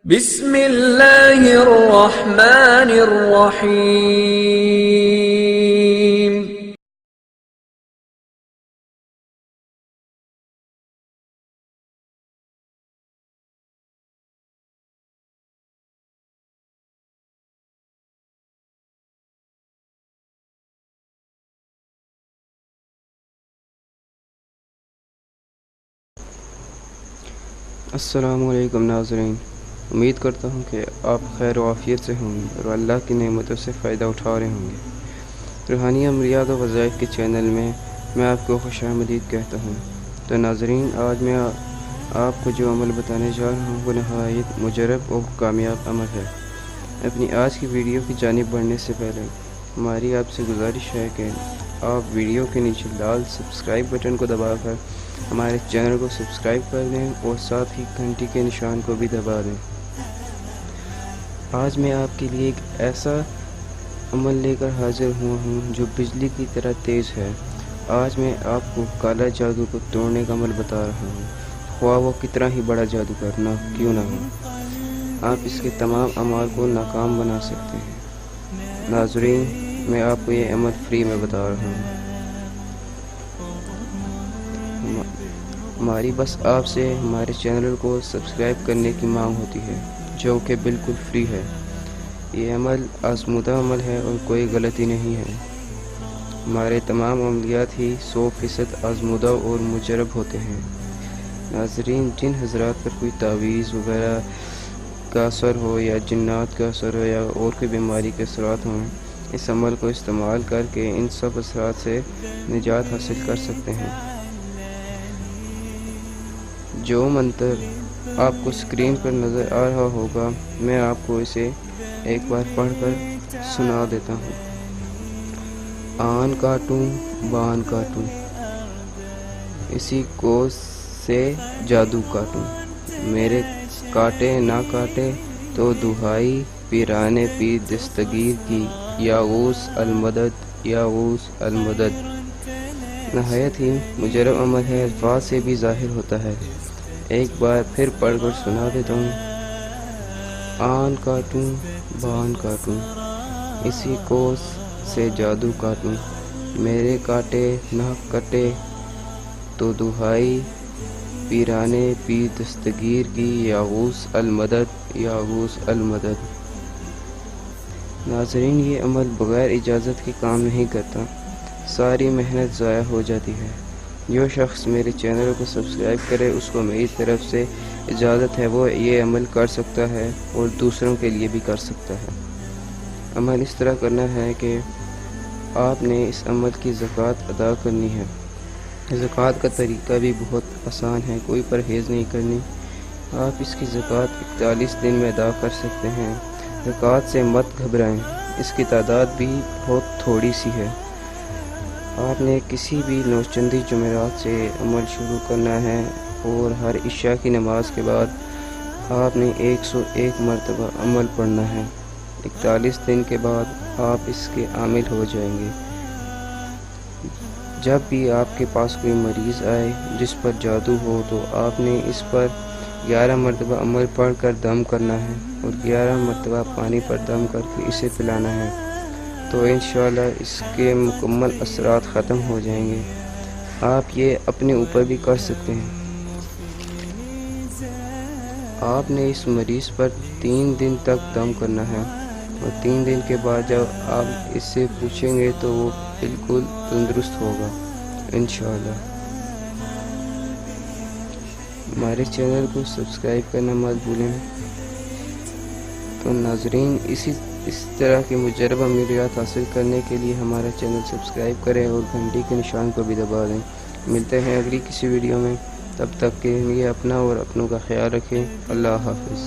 بسم اللہ الرحمن الرحیم۔ السلام علیکم ناظرین، امید کرتا ہوں کہ آپ خیر و عافیت سے ہوں گے اور اللہ کی نعمتوں سے فائدہ اٹھا رہے ہوں گے۔ روحانی عملیات و وظائف کے چینل میں آپ کو خوش آمدید کہتا ہوں۔ تو ناظرین، آج میں آپ کو جو عمل بتانے جا رہا ہوں وہ نہایت مجرب اور کامیاب عمل ہے۔ اپنی آج کی ویڈیو کی جانب بڑھنے سے پہلے ہماری آپ سے گزارش ہے کہ آپ ویڈیو کے نیچے لال سبسکرائب بٹن کو دبا کر ہمارے چینل کو سبسکرائب کر دیں اور ساتھ ہی گھنٹی کے نشان کو بھی دبا دیں۔ آج میں آپ کے لیے ایک ایسا عمل لے کر حاضر ہوا ہوں جو بجلی کی طرح تیز ہے۔ آج میں آپ کو کالا جادو کو توڑنے کا عمل بتا رہا ہوں، خواہ وہ کتنا ہی بڑا جادوگر کیوں نہ ہو، آپ اس کے تمام اعمال کو ناکام بنا سکتے ہیں۔ ناظرین، میں آپ کو یہ عمل فری میں بتا رہا ہوں۔ ہماری بس آپ سے ہمارے چینل کو سبسکرائب کرنے کی مانگ ہوتی ہے، جو کہ بالکل فری ہے۔ یہ عمل آزمودہ عمل ہے اور کوئی غلطی نہیں ہے۔ ہمارے تمام عملیات ہی 100% آزمودہ اور مجرب ہوتے ہیں۔ ناظرین، جن حضرات پر کوئی تعویذ وغیرہ کا اثر ہو یا جنات کا اثر ہو یا اور کوئی بیماری کے اثرات ہوں، اس عمل کو استعمال کر کے ان سب اثرات سے نجات حاصل کر سکتے ہیں۔ جو منتر آپ کو اسکرین پر نظر آ رہا ہوگا، میں آپ کو اسے ایک بار پڑھ کر سنا دیتا ہوں۔ آن کاٹوں بان کاٹوں، اسی کو سے جادو کاٹوں، میرے کاٹے نہ کاٹے تو دہائی پیرانے پیر دستگیر کی، یا غوث المدد یا غوث المدد۔ نہایت ہی مجرب عمل ہے، الفاظ سے بھی ظاہر ہوتا ہے۔ ایک بار پھر پڑھ کر سنا دیتا ہوں۔ آن کاٹوں بان کاٹوں، اسی کوس سے جادو کاٹوں، میرے کاٹے نہ کٹے تو دہائی پیرانے پیر دستگیر کی، یا غوث المدد یا غوث المدد۔ ناظرین، یہ عمل بغیر اجازت کے کام نہیں کرتا، ساری محنت ضائع ہو جاتی ہے۔ جو شخص میرے چینل کو سبسکرائب کرے، اس کو میری طرف سے اجازت ہے وہ یہ عمل کر سکتا ہے اور دوسروں کے لیے بھی کر سکتا ہے۔ عمل اس طرح کرنا ہے کہ آپ نے اس عمل کی زکوٰۃ ادا کرنی ہے۔ زکوٰۃ کا طریقہ بھی بہت آسان ہے، کوئی پرہیز نہیں کرنی۔ آپ اس کی زکوٰۃ 41 دن میں ادا کر سکتے ہیں۔ زکوٰۃ سے مت گھبرائیں، اس کی تعداد بھی بہت تھوڑی سی ہے۔ آپ نے کسی بھی نوچندی جمعرات سے عمل شروع کرنا ہے اور ہر عشاء کی نماز کے بعد آپ نے 101 مرتبہ عمل پڑھنا ہے۔ 41 دن کے بعد آپ اس کے عامل ہو جائیں گے۔ جب بھی آپ کے پاس کوئی مریض آئے جس پر جادو ہو، تو آپ نے اس پر 11 مرتبہ عمل پڑھ کر دم کرنا ہے اور 11 مرتبہ پانی پر دم کر کے اسے پلانا ہے، تو انشاءاللہ اس کے مکمل اثرات ختم ہو جائیں گے۔ آپ یہ اپنے اوپر بھی کر سکتے ہیں۔ آپ نے اس مریض پر 3 دن تک دم کرنا ہے اور 3 دن کے بعد جب آپ اس سے پوچھیں گے تو وہ بالکل تندرست ہوگا انشاءاللہ۔ ہمارے چینل کو سبسکرائب کرنا مت بھولیں۔ تو ناظرین، اس طرح کے مجرب عملیات حاصل کرنے کے لیے ہمارا چینل سبسکرائب کریں اور گھنٹی کے نشان کو بھی دبا دیں۔ ملتے ہیں اگلی کسی ویڈیو میں، تب تک کے لیے اپنا اور اپنوں کا خیال رکھیں۔ اللہ حافظ۔